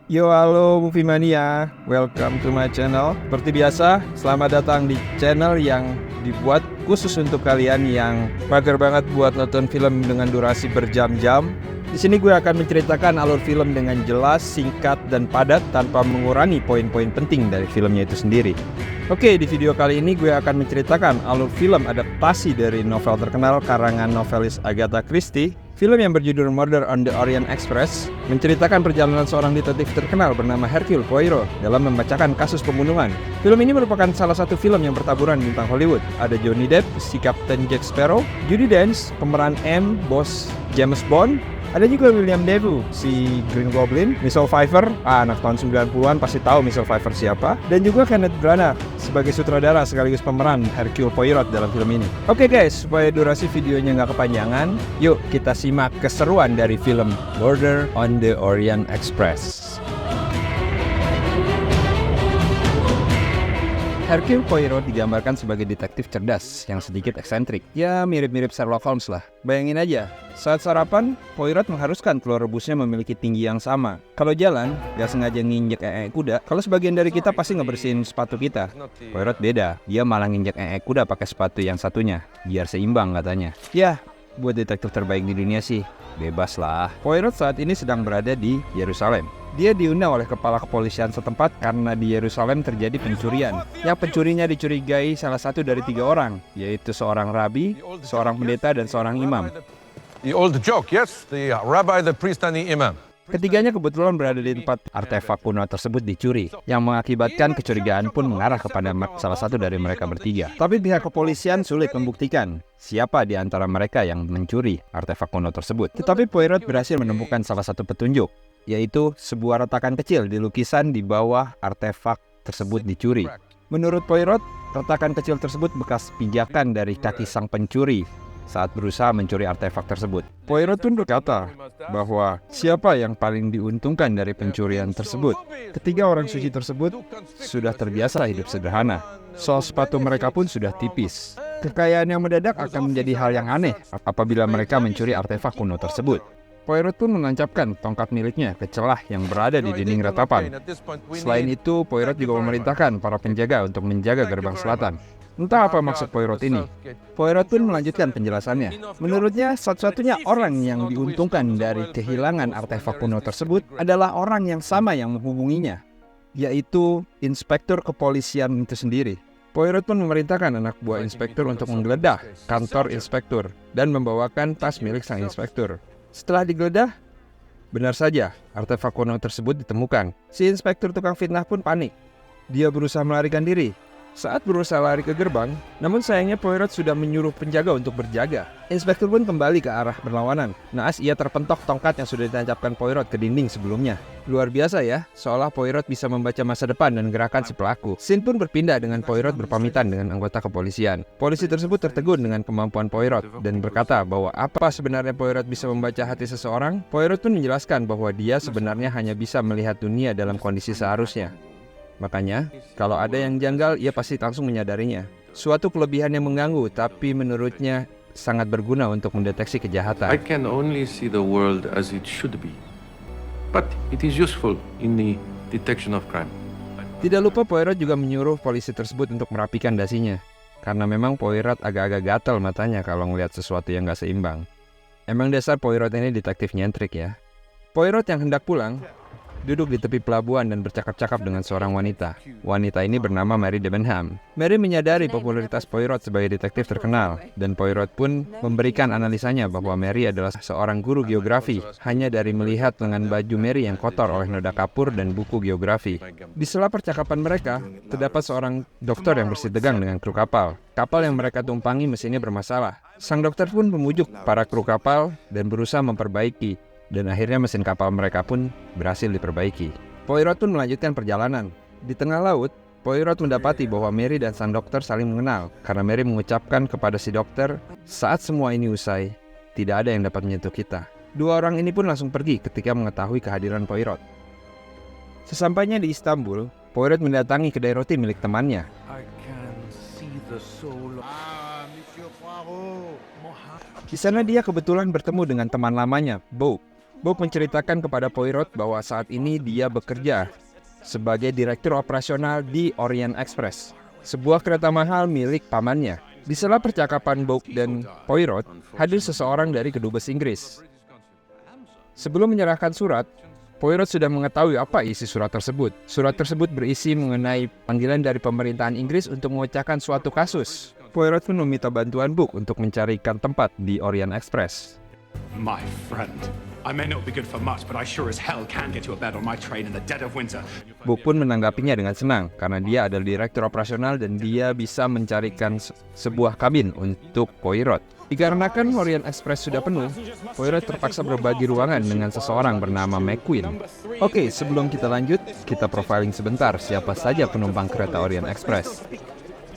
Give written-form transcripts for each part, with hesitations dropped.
Yo, halo Movie Mania, welcome to my channel. Seperti biasa, selamat datang di channel yang dibuat khusus untuk kalian yang mager banget buat nonton film dengan durasi berjam-jam. Di sini gue akan menceritakan alur film dengan jelas, singkat, dan padat tanpa mengurangi poin-poin penting dari filmnya itu sendiri. Oke, di video kali ini gue akan menceritakan alur film adaptasi dari novel terkenal karangan novelis Agatha Christie. Film yang berjudul Murder on the Orient Express menceritakan perjalanan seorang detektif terkenal bernama Hercule Poirot dalam membacakan kasus pembunuhan. Film ini merupakan salah satu film yang bertaburan bintang Hollywood. Ada Johnny Depp, si Kapten Jack Sparrow, Judi Dench, pemeran M, bos James Bond. Ada juga William Dafoe, si Green Goblin, Michelle Pfeiffer, anak tahun 90-an pasti tahu Michelle Pfeiffer siapa, dan juga Kenneth Branagh sebagai sutradara sekaligus pemeran Hercule Poirot dalam film ini. Oke guys, supaya durasi videonya nggak kepanjangan, yuk kita simak keseruan dari film Murder on the Orient Express. Hercule Poirot digambarkan sebagai detektif cerdas yang sedikit eksentrik. Ya, mirip-mirip Sherlock Holmes lah. Bayangin aja, saat sarapan, Poirot mengharuskan telur rebusnya memiliki tinggi yang sama. Kalau jalan, gak sengaja nginjek kuda. Kalau sebagian dari kita pasti ngebersihin sepatu kita. Poirot beda, dia malah nginjek kuda pakai sepatu yang satunya, biar seimbang katanya. Ya, buat detektif terbaik di dunia sih, bebas lah. Poirot saat ini sedang berada di Yerusalem. Dia diundang oleh kepala kepolisian setempat karena di Yerusalem terjadi pencurian. Yang pencurinya dicurigai salah satu dari 3 orang, yaitu seorang rabi, seorang pendeta, dan seorang imam. The old joke, yes, the rabbi, the priest, and the imam. Ketiganya kebetulan berada di tempat artefak kuno tersebut dicuri, yang mengakibatkan kecurigaan pun mengarah kepada salah satu dari mereka bertiga. Tapi pihak kepolisian sulit membuktikan siapa di antara mereka yang mencuri artefak kuno tersebut. Tetapi Poirot berhasil menemukan salah satu petunjuk, yaitu sebuah retakan kecil di lukisan di bawah artefak tersebut dicuri. Menurut Poirot, retakan kecil tersebut bekas pijakan dari kaki sang pencuri saat berusaha mencuri artefak tersebut. Poirot pun berkata bahwa siapa yang paling diuntungkan dari pencurian tersebut. Ketiga orang suci tersebut sudah terbiasa hidup sederhana. Soal sepatu mereka pun sudah tipis. Kekayaan yang mendadak akan menjadi hal yang aneh apabila mereka mencuri artefak kuno tersebut. Poirot pun menancapkan tongkat miliknya ke celah yang berada di dinding ratapan. Selain itu, Poirot juga memerintahkan para penjaga untuk menjaga gerbang selatan. Entah apa maksud Poirot ini. Poirot pun melanjutkan penjelasannya. Menurutnya, satu-satunya orang yang diuntungkan dari kehilangan artefak kuno tersebut adalah orang yang sama yang menghubunginya, yaitu inspektur kepolisian itu sendiri. Poirot pun memerintahkan anak buah inspektur untuk menggeledah kantor inspektur dan membawakan tas milik sang inspektur. Setelah digeledah, benar saja artefak kuno tersebut ditemukan. Si inspektur tukang fitnah pun panik. Dia berusaha melarikan diri. Saat berusaha lari ke gerbang, namun sayangnya Poirot sudah menyuruh penjaga untuk berjaga. Inspektur pun kembali ke arah berlawanan. Naas ia terpentok tongkat yang sudah ditancapkan Poirot ke dinding sebelumnya. Luar biasa ya, seolah Poirot bisa membaca masa depan dan gerakan si pelaku. Scene pun berpindah dengan Poirot berpamitan dengan anggota kepolisian. Polisi tersebut tertegun dengan kemampuan Poirot dan berkata bahwa apa sebenarnya Poirot bisa membaca hati seseorang. Poirot pun menjelaskan bahwa dia sebenarnya hanya bisa melihat dunia dalam kondisi seharusnya. Makanya, kalau ada yang janggal, ia pasti langsung menyadarinya. Suatu kelebihan yang mengganggu, tapi menurutnya sangat berguna untuk mendeteksi kejahatan. I can only see the world as it should be, but it is useful in the detection of crime. Tidak lupa Poirot juga menyuruh polisi tersebut untuk merapikan dasinya, karena memang Poirot agak-agak gatal matanya kalau ngelihat sesuatu yang gak seimbang. Emang dasar Poirot ini detektif nyentrik ya. Poirot yang hendak pulang duduk di tepi pelabuhan dan bercakap-cakap dengan seorang wanita. Wanita ini bernama Mary Debenham. Mary menyadari popularitas Poirot sebagai detektif terkenal, dan Poirot pun memberikan analisanya bahwa Mary adalah seorang guru geografi hanya dari melihat lengan baju Mary yang kotor oleh noda kapur dan buku geografi. Di sela percakapan mereka, terdapat seorang dokter yang bersitegang dengan kru kapal. Kapal yang mereka tumpangi mesinnya bermasalah. Sang dokter pun memujuk para kru kapal dan berusaha memperbaiki. Dan akhirnya mesin kapal mereka pun berhasil diperbaiki. Poirot pun melanjutkan perjalanan. Di tengah laut, Poirot mendapati bahwa Mary dan sang dokter saling mengenal, karena Mary mengucapkan kepada si dokter, "Saat semua ini usai, tidak ada yang dapat menyentuh kita." Dua orang ini pun langsung pergi ketika mengetahui kehadiran Poirot. Sesampainya di Istanbul, Poirot mendatangi kedai roti milik temannya. Di sana dia kebetulan bertemu dengan teman lamanya, Beau. Book menceritakan kepada Poirot bahwa saat ini dia bekerja sebagai direktur operasional di Orient Express, sebuah kereta mahal milik pamannya. Di sela percakapan Book dan Poirot, hadir seseorang dari kedubes Inggris. Sebelum menyerahkan surat, Poirot sudah mengetahui apa isi surat tersebut. Surat tersebut berisi mengenai panggilan dari pemerintahan Inggris untuk memecahkan suatu kasus. Poirot pun meminta bantuan Book untuk mencarikan tempat di Orient Express. My friend, I may not be good for much, but I sure as hell can get you a bed on my train in the dead of winter. Book pun menanggapinya dengan senang karena dia adalah direktur operasional dan dia bisa mencarikan sebuah kabin untuk Poirot. Dikarenakan Orient Express sudah penuh, Poirot terpaksa berbagi ruangan dengan seseorang bernama McQueen. Oke, sebelum kita lanjut, kita profiling sebentar siapa saja penumpang kereta Orient Express.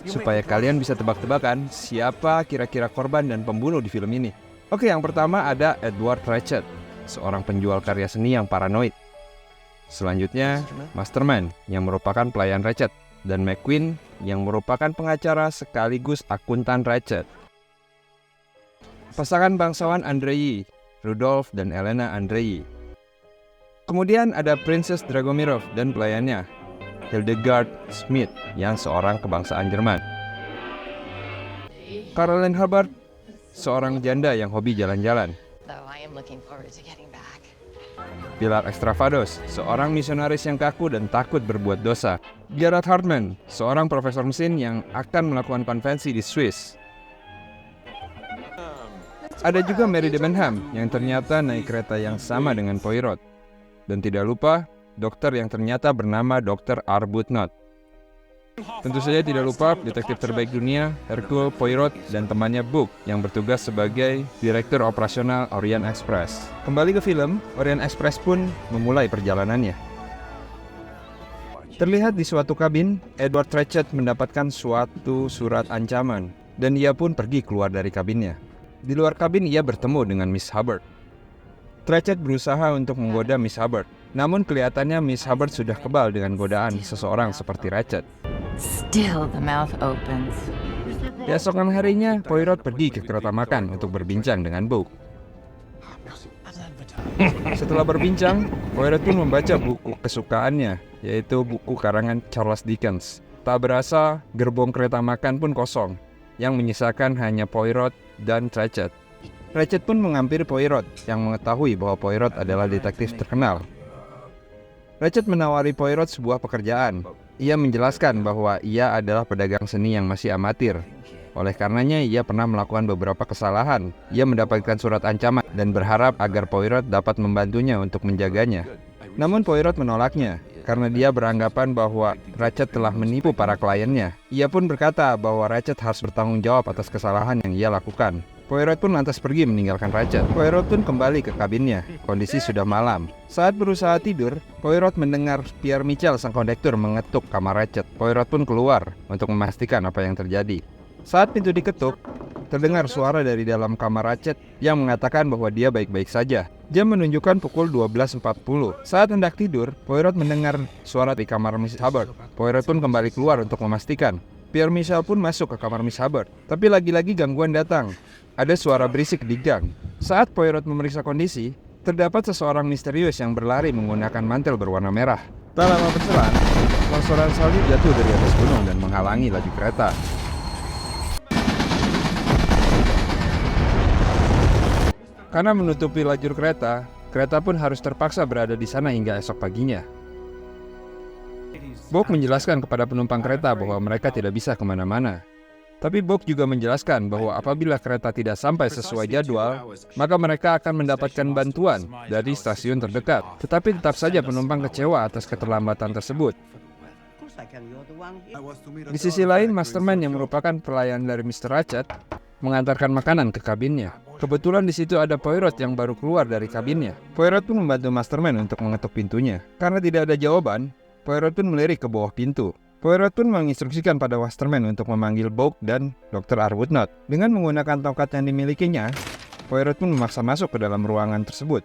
Supaya kalian bisa tebak-tebakan siapa kira-kira korban dan pembunuh di film ini. Oke, yang pertama ada Edward Ratchet, seorang penjual karya seni yang paranoid. Selanjutnya, Masterman yang merupakan pelayan Ratchet, dan McQueen yang merupakan pengacara sekaligus akuntan Ratchet. Pasangan bangsawan Andrei, Rudolf dan Elena Andrei. Kemudian ada Princess Dragomirov dan pelayannya, Hildegard Schmidt yang seorang kebangsaan Jerman. Caroline Hubbard, seorang janda yang hobi jalan-jalan. Pilar Extravados, seorang misionaris yang kaku dan takut berbuat dosa. Gerard Hartman, seorang profesor mesin yang akan melakukan konvensi di Swiss. Ada juga Mary Debenham yang ternyata naik kereta yang sama dengan Poirot. Dan tidak lupa, dokter yang ternyata bernama Dr. Arbuthnot. Tentu saja tidak lupa detektif terbaik dunia, Hercule Poirot, dan temannya Book yang bertugas sebagai direktur operasional Orient Express. Kembali ke film, Orient Express pun memulai perjalanannya. Terlihat di suatu kabin, Edward Ratchet mendapatkan suatu surat ancaman, dan ia pun pergi keluar dari kabinnya. Di luar kabin ia bertemu dengan Miss Hubbard. Ratchet berusaha untuk menggoda Miss Hubbard, namun kelihatannya Miss Hubbard sudah kebal dengan godaan seseorang seperti Ratchet. Still the mouth opens. Keesokan harinya, Poirot pergi ke kereta makan untuk berbincang dengan Book. Setelah berbincang, Poirot pun membaca buku kesukaannya, yaitu buku karangan Charles Dickens. Tak berasa, gerbong kereta makan pun kosong, yang menyisakan hanya Poirot dan Ratchet. Ratchet pun menghampiri Poirot, yang mengetahui bahwa Poirot adalah detektif terkenal. Ratchet menawari Poirot sebuah pekerjaan. Ia menjelaskan bahwa ia adalah pedagang seni yang masih amatir. Oleh karenanya, ia pernah melakukan beberapa kesalahan. Ia mendapatkan surat ancaman dan berharap agar Poirot dapat membantunya untuk menjaganya. Namun Poirot menolaknya, karena dia beranggapan bahwa Ratchet telah menipu para kliennya. Ia pun berkata bahwa Ratchet harus bertanggung jawab atas kesalahan yang ia lakukan. Poirot pun lantas pergi meninggalkan Ratchet. Poirot pun kembali ke kabinnya. Kondisi sudah malam. Saat berusaha tidur, Poirot mendengar Pierre Michel sang kondektur mengetuk kamar Ratchet. Poirot pun keluar untuk memastikan apa yang terjadi. Saat pintu diketuk, terdengar suara dari dalam kamar Ratchet yang mengatakan bahwa dia baik-baik saja. Jam menunjukkan pukul 12.40. Saat hendak tidur, Poirot mendengar suara di kamar Miss Hubbard. Poirot pun kembali keluar untuk memastikan. Pierre Michel pun masuk ke kamar Miss Hubbard. Tapi lagi-lagi gangguan datang. Ada suara berisik di gang. Saat Poirot memeriksa kondisi, terdapat seseorang misterius yang berlari menggunakan mantel berwarna merah. Tak lama berselang, longsoran salju jatuh dari atas gunung dan menghalangi laju kereta. Karena menutupi lajur kereta, kereta pun harus terpaksa berada di sana hingga esok paginya. Book menjelaskan kepada penumpang kereta bahwa mereka tidak bisa kemana-mana. Tapi Book juga menjelaskan bahwa apabila kereta tidak sampai sesuai jadwal, maka mereka akan mendapatkan bantuan dari stasiun terdekat. Tetapi tetap saja penumpang kecewa atas keterlambatan tersebut. Di sisi lain, Masterman yang merupakan pelayan dari Mr. Ratchet mengantarkan makanan ke kabinnya. Kebetulan di situ ada Poirot yang baru keluar dari kabinnya. Poirot pun membantu Masterman untuk mengetuk pintunya. Karena tidak ada jawaban, Poirot pun melirik ke bawah pintu. Poirot pun menginstruksikan pada Masterman untuk memanggil Book dan Dr. Arbuthnot. Dengan menggunakan tongkat yang dimilikinya, Poirot pun memaksa masuk ke dalam ruangan tersebut.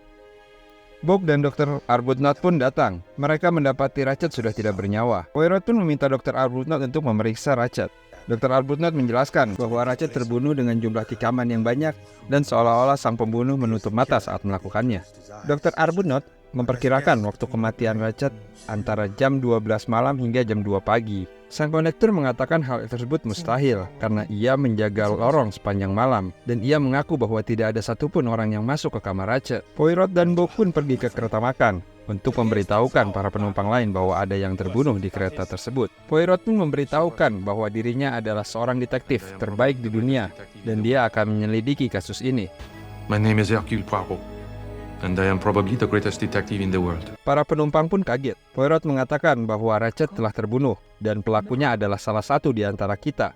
Book dan Dr. Arbuthnot pun datang. Mereka mendapati Ratchet sudah tidak bernyawa. Poirot pun meminta Dr. Arbuthnot untuk memeriksa Ratchet. Dr. Arbuthnot menjelaskan bahwa Ratched terbunuh dengan jumlah tikaman yang banyak dan seolah-olah sang pembunuh menutup mata saat melakukannya. Dr. Arbuthnot memperkirakan waktu kematian Ratched antara jam 12 malam hingga jam 2 pagi. Sang konektor mengatakan hal tersebut mustahil karena ia menjaga lorong sepanjang malam dan ia mengaku bahwa tidak ada satupun orang yang masuk ke kamar Ratched. Poirot dan Bogue pun pergi ke kereta makan untuk memberitahukan para penumpang lain bahwa ada yang terbunuh di kereta tersebut. Poirot pun memberitahukan bahwa dirinya adalah seorang detektif terbaik di dunia dan dia akan menyelidiki kasus ini. My name is Hercule Poirot, and I am probably the greatest detective in the world. Para penumpang pun kaget. Poirot mengatakan bahwa Ratched telah terbunuh dan pelakunya adalah salah satu di antara kita.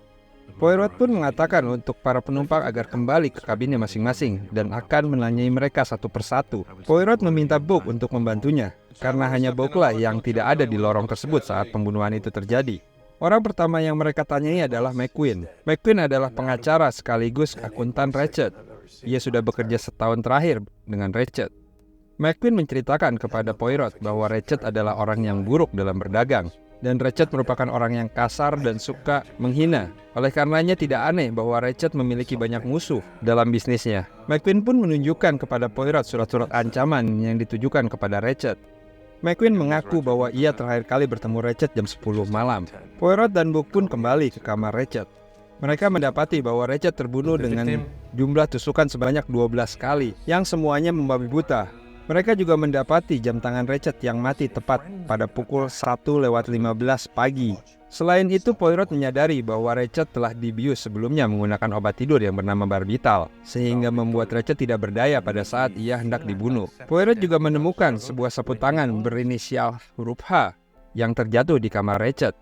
Poirot pun mengatakan untuk para penumpang agar kembali ke kabinnya masing-masing dan akan menanyai mereka satu persatu. Poirot meminta Bogue untuk membantunya, karena hanya Bogue lah yang tidak ada di lorong tersebut saat pembunuhan itu terjadi. Orang pertama yang mereka tanyai adalah McQueen. McQueen adalah pengacara sekaligus akuntan Ratched. Ia sudah bekerja setahun terakhir dengan Ratched. McQueen menceritakan kepada Poirot bahwa Ratched adalah orang yang buruk dalam berdagang, dan Ratched merupakan orang yang kasar dan suka menghina. Oleh karenanya tidak aneh bahwa Ratched memiliki banyak musuh dalam bisnisnya. McQueen pun menunjukkan kepada Poirot surat-surat ancaman yang ditujukan kepada Ratched. McQueen mengaku bahwa ia terakhir kali bertemu Ratched jam 10 malam. Poirot dan Bogue pun kembali ke kamar Ratched. Mereka mendapati bahwa Ratched terbunuh dengan jumlah tusukan sebanyak 12 kali, yang semuanya membabi buta. Mereka juga mendapati jam tangan Ratched yang mati tepat pada pukul 1:15 pagi. Selain itu, Poirot menyadari bahwa Ratched telah dibius sebelumnya menggunakan obat tidur yang bernama Barbital, sehingga membuat Ratched tidak berdaya pada saat ia hendak dibunuh. Poirot juga menemukan sebuah sapu tangan berinisial huruf H yang terjatuh di kamar Ratched.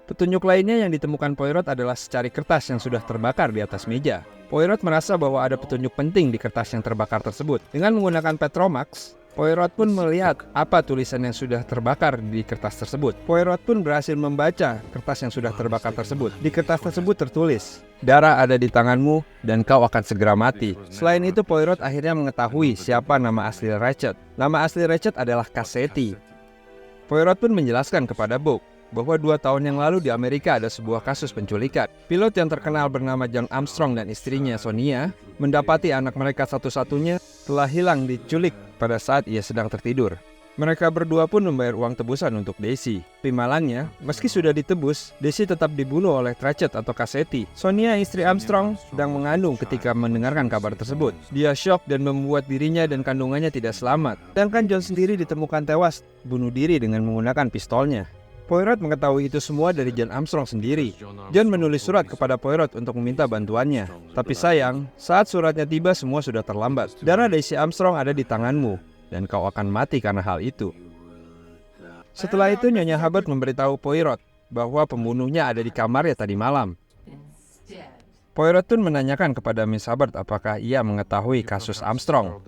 Petunjuk lainnya yang ditemukan Poirot adalah secari kertas yang sudah terbakar di atas meja. Poirot merasa bahwa ada petunjuk penting di kertas yang terbakar tersebut. Dengan menggunakan Petromax, Poirot pun melihat apa tulisan yang sudah terbakar di kertas tersebut. Poirot pun berhasil membaca kertas yang sudah terbakar tersebut. Di kertas tersebut tertulis, "Darah ada di tanganmu dan kau akan segera mati." Selain itu, Poirot akhirnya mengetahui siapa nama asli Ratched. Nama asli Ratched adalah Cassetti. Poirot pun menjelaskan kepada Bogue bahwa 2 tahun yang lalu di Amerika ada sebuah kasus penculikan. Pilot yang terkenal bernama John Armstrong dan istrinya Sonia mendapati anak mereka satu-satunya telah hilang diculik pada saat ia sedang tertidur. Mereka berdua pun membayar uang tebusan untuk Daisy. Tapi malangnya, meski sudah ditebus, Daisy tetap dibunuh oleh Ratched atau Cassetti. Sonia, istri Armstrong, sedang mengandung ketika mendengarkan kabar tersebut. Dia syok dan membuat dirinya dan kandungannya tidak selamat. Sedangkan John sendiri ditemukan tewas, bunuh diri dengan menggunakan pistolnya. Poirot mengetahui itu semua dari John Armstrong sendiri. John menulis surat kepada Poirot untuk meminta bantuannya. Tapi sayang, saat suratnya tiba semua sudah terlambat. Darah Daisy Armstrong ada di tanganmu, dan kau akan mati karena hal itu. Setelah itu Nyonya Hubbard memberitahu Poirot bahwa pembunuhnya ada di kamarnya tadi malam. Poirot pun menanyakan kepada Miss Hubbard apakah ia mengetahui kasus Armstrong.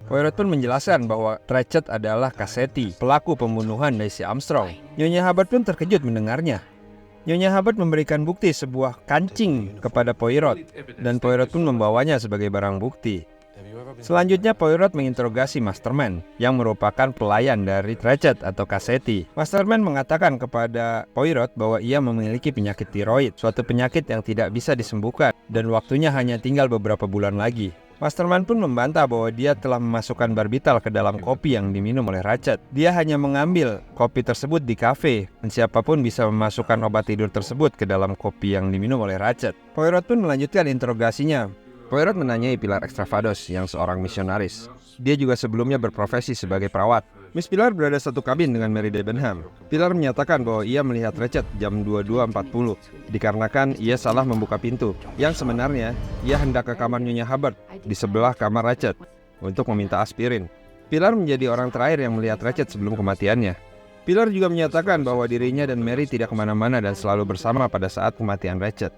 Poirot pun menjelaskan bahwa Ratched adalah Cassetti, pelaku pembunuhan Daisy Armstrong. Nyonya Hubbard pun terkejut mendengarnya. Nyonya Hubbard memberikan bukti sebuah kancing kepada Poirot, dan Poirot pun membawanya sebagai barang bukti. Selanjutnya Poirot menginterogasi Masterman, yang merupakan pelayan dari Ratched atau Cassetti. Masterman mengatakan kepada Poirot bahwa ia memiliki penyakit tiroid, suatu penyakit yang tidak bisa disembuhkan, dan waktunya hanya tinggal beberapa bulan lagi. Masterman pun membantah bahwa dia telah memasukkan Barbital ke dalam kopi yang diminum oleh Ratched. Dia hanya mengambil kopi tersebut di kafe, dan siapapun bisa memasukkan obat tidur tersebut ke dalam kopi yang diminum oleh Ratched. Poirot pun melanjutkan interogasinya. Poirot menanyai Pilar Extravados yang seorang misionaris. Dia juga sebelumnya berprofesi sebagai perawat. Miss Pilar berada satu kabin dengan Mary Debenham. Pilar menyatakan bahwa ia melihat Ratched jam 22.40 dikarenakan ia salah membuka pintu. Yang sebenarnya ia hendak ke kamar Nyonya Hubbard di sebelah kamar Ratched untuk meminta aspirin. Pilar menjadi orang terakhir yang melihat Ratched sebelum kematiannya. Pilar juga menyatakan bahwa dirinya dan Mary tidak kemana-mana dan selalu bersama pada saat kematian Ratched.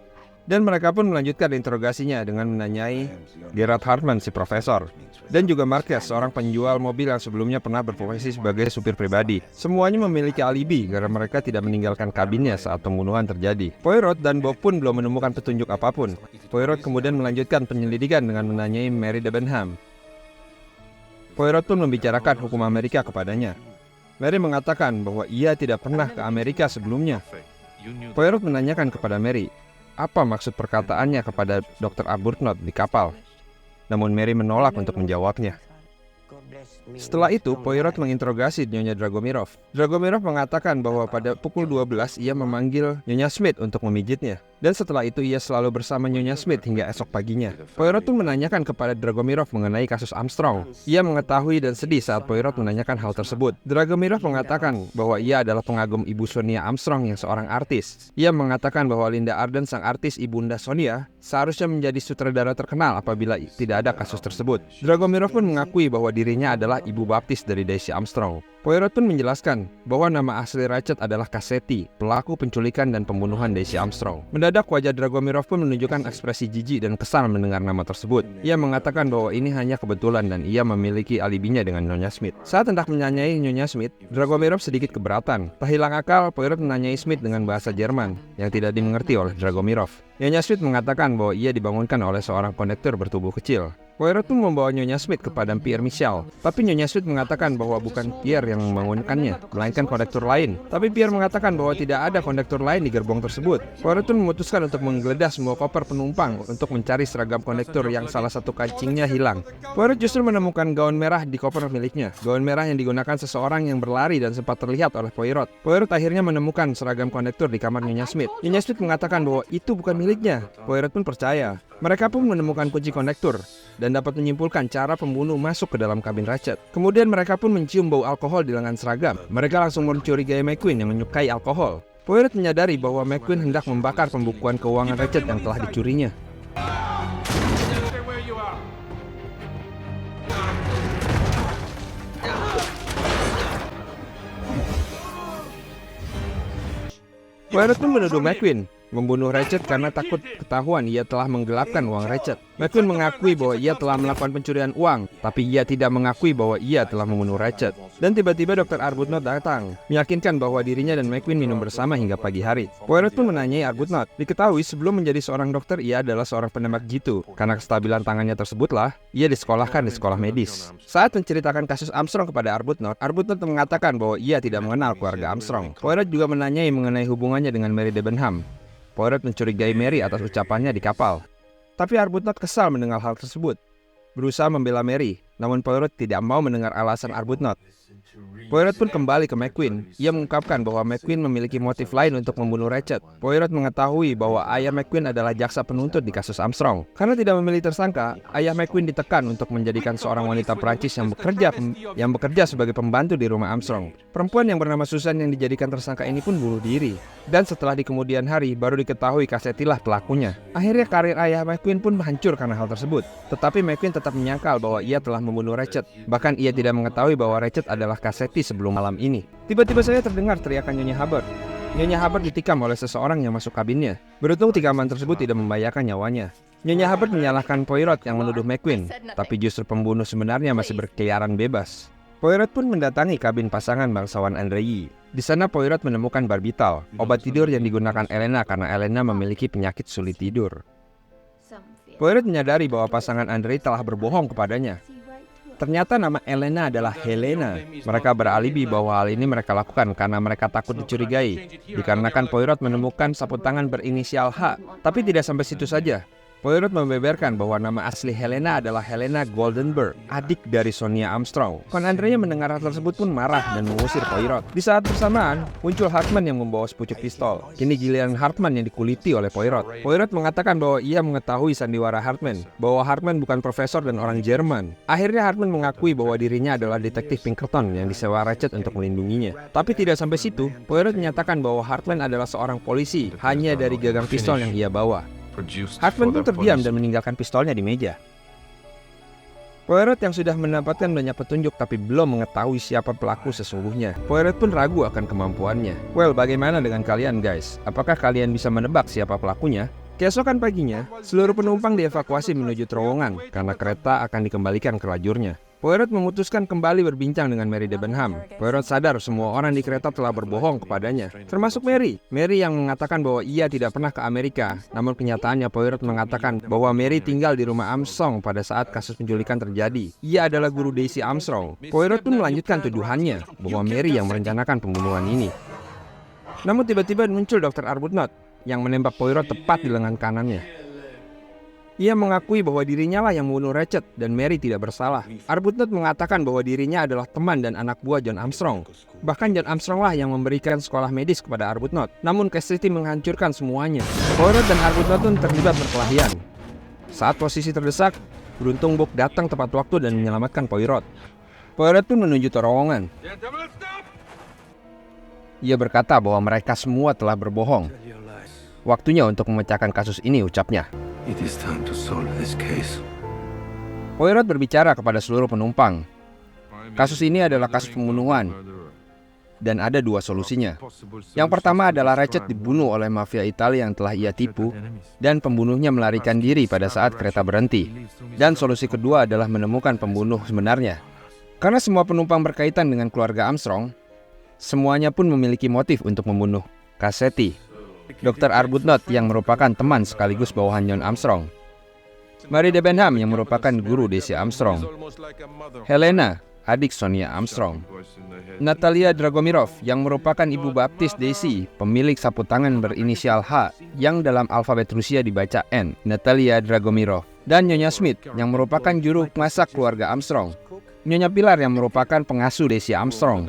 Dan mereka pun melanjutkan interogasinya dengan menanyai Gerard Hartman, si profesor, dan juga Marquez, seorang penjual mobil yang sebelumnya pernah berprofesi sebagai supir pribadi. Semuanya memiliki alibi karena mereka tidak meninggalkan kabinnya saat pembunuhan terjadi. Poirot dan Bogue pun belum menemukan petunjuk apapun. Poirot kemudian melanjutkan penyelidikan dengan menanyai Mary Debenham. Poirot pun membicarakan hukum Amerika kepadanya. Mary mengatakan bahwa ia tidak pernah ke Amerika sebelumnya. Poirot menanyakan kepada Mary, apa maksud perkataannya kepada Dr. Arbuthnot di kapal. Namun Mary menolak untuk menjawabnya. Setelah itu, Poirot menginterogasi Nyonya Dragomirov. Dragomirov mengatakan bahwa pada pukul 12 ia memanggil Nyonya Smith untuk memijitnya. Dan setelah itu ia selalu bersama Nyonya Smith hingga esok paginya. Poirot pun menanyakan kepada Dragomirov mengenai kasus Armstrong. Ia mengetahui dan sedih saat Poirot menanyakan hal tersebut. Dragomirov mengatakan bahwa ia adalah pengagum Ibu Sonia Armstrong yang seorang artis. Ia mengatakan bahwa Linda Arden, sang artis ibunda Sonia, seharusnya menjadi sutradara terkenal apabila tidak ada kasus tersebut. Dragomirov pun mengakui bahwa dirinya adalah ibu baptis dari Daisy Armstrong. Poirot pun menjelaskan bahwa nama asli Ratched adalah Cassetti, pelaku penculikan dan pembunuhan Daisy Armstrong. Mendadak wajah Dragomirov pun menunjukkan ekspresi jijik dan kesal mendengar nama tersebut. Ia mengatakan bahwa ini hanya kebetulan dan ia memiliki alibinya dengan Nyonya Smith. Saat hendak menyanyai Nyonya Smith, Dragomirov sedikit keberatan. Tak hilang akal, Poirot menanyai Smith dengan bahasa Jerman yang tidak dimengerti oleh Dragomirov. Nyonya Smith mengatakan bahwa ia dibangunkan oleh seorang kondektur bertubuh kecil. Poirot pun membawa Nyonya Smith kepada Pierre Michel, tapi Nyonya Smith mengatakan bahwa bukan Pierre yang membangunkannya, melainkan kondektur lain. Tapi Pierre mengatakan bahwa tidak ada kondektur lain di gerbong tersebut. Poirot pun memutuskan untuk menggeledah semua koper penumpang untuk mencari seragam kondektur yang salah satu kancingnya hilang. Poirot justru menemukan gaun merah di koper miliknya, gaun merah yang digunakan seseorang yang berlari dan sempat terlihat oleh Poirot. Poirot akhirnya menemukan seragam kondektur di kamar Nyonya Smith. Nyonya Smith mengatakan bahwa itu bukan miliknya. Poirot pun percaya. Mereka pun menemukan kunci kondektur dan dapat menyimpulkan cara pembunuh masuk ke dalam kabin Ratched. Kemudian mereka pun mencium bau alkohol di lengan seragam. Mereka langsung mencurigai McQueen yang menyukai alkohol. Poirot menyadari bahwa McQueen hendak membakar pembukuan keuangan Ratched yang telah dicurinya. Poirot pun menuduh McQueen membunuh Ratched karena takut ketahuan ia telah menggelapkan uang Ratched. McQueen mengakui bahwa ia telah melakukan pencurian uang, tapi ia tidak mengakui bahwa ia telah membunuh Ratched. Dan tiba-tiba Dr. Arbuthnot datang, meyakinkan bahwa dirinya dan McQueen minum bersama hingga pagi hari. Poirot pun menanyai Arbuthnot. Diketahui sebelum menjadi seorang dokter, ia adalah seorang penembak jitu. Karena kestabilan tangannya tersebutlah, ia disekolahkan di sekolah medis. Saat menceritakan kasus Armstrong kepada Arbuthnot, Arbuthnot mengatakan bahwa ia tidak mengenal keluarga Armstrong. Poirot juga menanyai mengenai hubungannya dengan Mary Debenham. Poirot mencurigai Mary atas ucapannya di kapal. Tapi Arbuthnot kesal mendengar hal tersebut. Berusaha membela Mary, namun Poirot tidak mau mendengar alasan Arbuthnot. Poirot pun kembali ke McQueen. Ia mengungkapkan bahwa McQueen memiliki motif lain untuk membunuh Ratched. Poirot mengetahui bahwa ayah McQueen adalah jaksa penuntut di kasus Armstrong. Karena tidak memilih tersangka, ayah McQueen ditekan untuk menjadikan seorang wanita Prancis yang bekerja sebagai pembantu di rumah Armstrong. Perempuan yang bernama Susan yang dijadikan tersangka ini pun bunuh diri. Dan setelah di kemudian hari baru diketahui Cassetti lah pelakunya. Akhirnya karir ayah McQueen pun hancur karena hal tersebut. Tetapi McQueen tetap menyangkal bahwa ia telah membunuh Ratched. Bahkan ia tidak mengetahui bahwa Ratched adalah Cassetti sebelum malam ini. Tiba-tiba saja terdengar teriakan Nyonya Hubbard. Nyonya Hubbard ditikam oleh seseorang yang masuk kabinnya. Beruntung tikaman tersebut tidak membahayakan nyawanya. Nyonya Hubbard menyalahkan Poirot yang menuduh McQueen, tapi justru pembunuh sebenarnya masih berkeliaran bebas. Poirot pun mendatangi kabin pasangan bangsawan Andrei. Di sana Poirot menemukan barbital, obat tidur yang digunakan Elena karena Elena memiliki penyakit sulit tidur. Poirot menyadari bahwa pasangan Andrei telah berbohong kepadanya. Ternyata nama Elena adalah Helena. Mereka beralibi bahwa hal ini mereka lakukan karena mereka takut dicurigai. Dikarenakan Poirot menemukan sapu tangan berinisial H. Tapi tidak sampai situ saja. Poirot membeberkan bahwa nama asli Helena adalah Helena Goldenberg, adik dari Sonia Armstrong. Kon Andrea mendengar hal tersebut pun marah dan mengusir Poirot. Di saat bersamaan, muncul Hartman yang membawa sepucuk pistol. Kini giliran Hartman yang dikuliti oleh Poirot. Poirot mengatakan bahwa ia mengetahui sandiwara Hartman, bahwa Hartman bukan profesor dan orang Jerman. Akhirnya Hartman mengakui bahwa dirinya adalah detektif Pinkerton yang disewa Ratched untuk melindunginya. Tapi tidak sampai situ, Poirot menyatakan bahwa Hartman adalah seorang polisi hanya dari gagang pistol yang ia bawa. Hartman pun terdiam dan meninggalkan pistolnya di meja. Poirot yang sudah mendapatkan banyak petunjuk tapi belum mengetahui siapa pelaku sesungguhnya. Poirot pun ragu akan kemampuannya. Well, bagaimana dengan kalian guys? Apakah kalian bisa menebak siapa pelakunya? Keesokan paginya, seluruh penumpang dievakuasi menuju terowongan karena kereta akan dikembalikan ke lajurnya. Poirot memutuskan kembali berbincang dengan Mary Debenham. Poirot sadar semua orang di kereta telah berbohong kepadanya, termasuk Mary. Mary yang mengatakan bahwa ia tidak pernah ke Amerika. Namun kenyataannya Poirot mengatakan bahwa Mary tinggal di rumah Armstrong pada saat kasus penculikan terjadi. Ia adalah guru Daisy Armstrong. Poirot pun melanjutkan tuduhannya bahwa Mary yang merencanakan pembunuhan ini. Namun tiba-tiba muncul Dr. Arbuthnot yang menembak Poirot tepat di lengan kanannya. Ia mengakui bahwa dirinya lah yang membunuh Ratchet dan Mary tidak bersalah. Arbuthnot mengatakan bahwa dirinya adalah teman dan anak buah John Armstrong. Bahkan John Armstrong lah yang memberikan sekolah medis kepada Arbuthnot. Namun Cassidy menghancurkan semuanya. Poirot dan Arbuthnot pun terlibat perkelahian. Saat posisi terdesak, beruntung Book datang tepat waktu dan menyelamatkan Poirot. Poirot pun menuju terowongan. Ia berkata bahwa mereka semua telah berbohong. Waktunya untuk memecahkan kasus ini, ucapnya. It is time to solve this case. Poirot berbicara kepada seluruh penumpang. Kasus ini adalah kasus pembunuhan, dan ada dua solusinya. Yang pertama adalah Ratchet dibunuh oleh mafia Italia yang telah ia tipu, dan pembunuhnya melarikan diri pada saat kereta berhenti. Dan solusi kedua adalah menemukan pembunuh sebenarnya. Karena semua penumpang berkaitan dengan keluarga Armstrong, semuanya pun memiliki motif untuk membunuh Cassidy, Dr. Arbuthnot yang merupakan teman sekaligus bawahan John Armstrong, Mary Debenham yang merupakan guru Daisy Armstrong, Helena, adik Sonia Armstrong, Natalia Dragomirov yang merupakan ibu baptis Daisy, pemilik sapu tangan berinisial H yang dalam alfabet Rusia dibaca N, Natalia Dragomirov, dan Nyonya Smith yang merupakan juru masak keluarga Armstrong, Nyonya Pilar yang merupakan pengasuh Daisy Armstrong,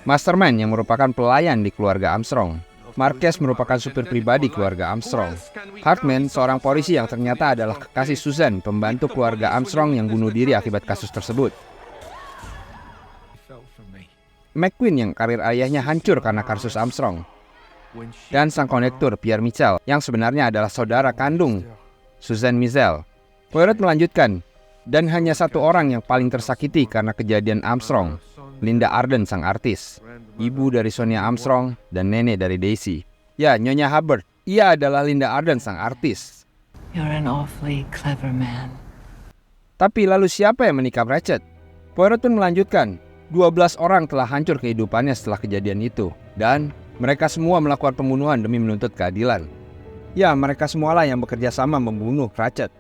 Masterman yang merupakan pelayan di keluarga Armstrong, Marquez merupakan supir pribadi keluarga Armstrong, Hartman seorang polisi yang ternyata adalah kekasih Susan, pembantu keluarga Armstrong yang bunuh diri akibat kasus tersebut, McQueen yang karir ayahnya hancur karena kasus Armstrong, dan sang konektor Pierre Mitchell yang sebenarnya adalah saudara kandung Susan Mitchell. Poirot melanjutkan, dan hanya satu orang yang paling tersakiti karena kejadian Armstrong, Linda Arden sang artis, ibu dari Sonia Armstrong dan nenek dari Daisy. Ya, Nyonya Hubbard, ia adalah Linda Arden sang artis. You're an awfully clever man. Tapi lalu siapa yang menikam Ratchet? Poirot pun melanjutkan, 12 orang telah hancur kehidupannya setelah kejadian itu, dan mereka semua melakukan pembunuhan demi menuntut keadilan. Ya, mereka semualah yang bekerja sama membunuh Ratchet.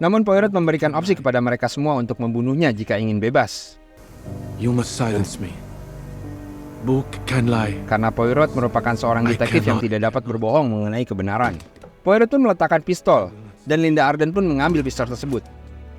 Namun Poirot memberikan opsi kepada mereka semua untuk membunuhnya jika ingin bebas. You must silence me. Book can lie. Karena Poirot merupakan seorang detektif yang tidak dapat berbohong mengenai kebenaran. Poirot pun meletakkan pistol, dan Linda Arden pun mengambil pistol tersebut.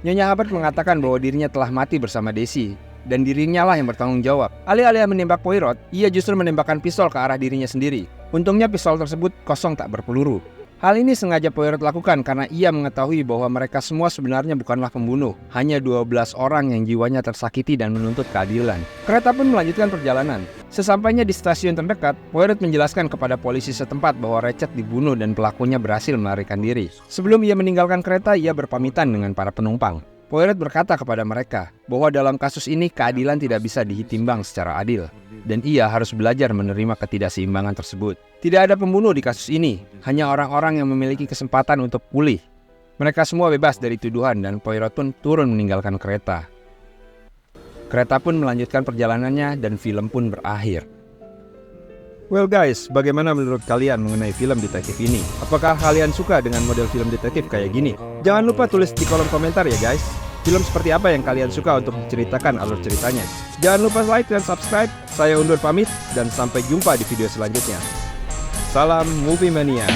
Nyonya Hubbard mengatakan bahwa dirinya telah mati bersama Daisy, dan dirinya lah yang bertanggung jawab. Alih-alih menembak Poirot, ia justru menembakkan pistol ke arah dirinya sendiri. Untungnya pistol tersebut kosong tak berpeluru. Hal ini sengaja Poirot lakukan karena ia mengetahui bahwa mereka semua sebenarnya bukanlah pembunuh, hanya 12 orang yang jiwanya tersakiti dan menuntut keadilan. Kereta pun melanjutkan perjalanan. Sesampainya di stasiun terdekat, Poirot menjelaskan kepada polisi setempat bahwa Ratchet dibunuh dan pelakunya berhasil melarikan diri. Sebelum ia meninggalkan kereta, ia berpamitan dengan para penumpang. Poirot berkata kepada mereka bahwa dalam kasus ini keadilan tidak bisa ditimbang secara adil, dan ia harus belajar menerima ketidakseimbangan tersebut. Tidak ada pembunuh di kasus ini, hanya orang-orang yang memiliki kesempatan untuk pulih. Mereka semua bebas dari tuduhan dan Poirot pun turun meninggalkan kereta. Kereta pun melanjutkan perjalanannya dan film pun berakhir. Well guys, bagaimana menurut kalian mengenai film detektif ini? Apakah kalian suka dengan model film detektif kayak gini? Jangan lupa tulis di kolom komentar ya guys. Film seperti apa yang kalian suka untuk menceritakan alur ceritanya? Jangan lupa like dan subscribe. Saya undur pamit dan sampai jumpa di video selanjutnya. Salam Movie Mania.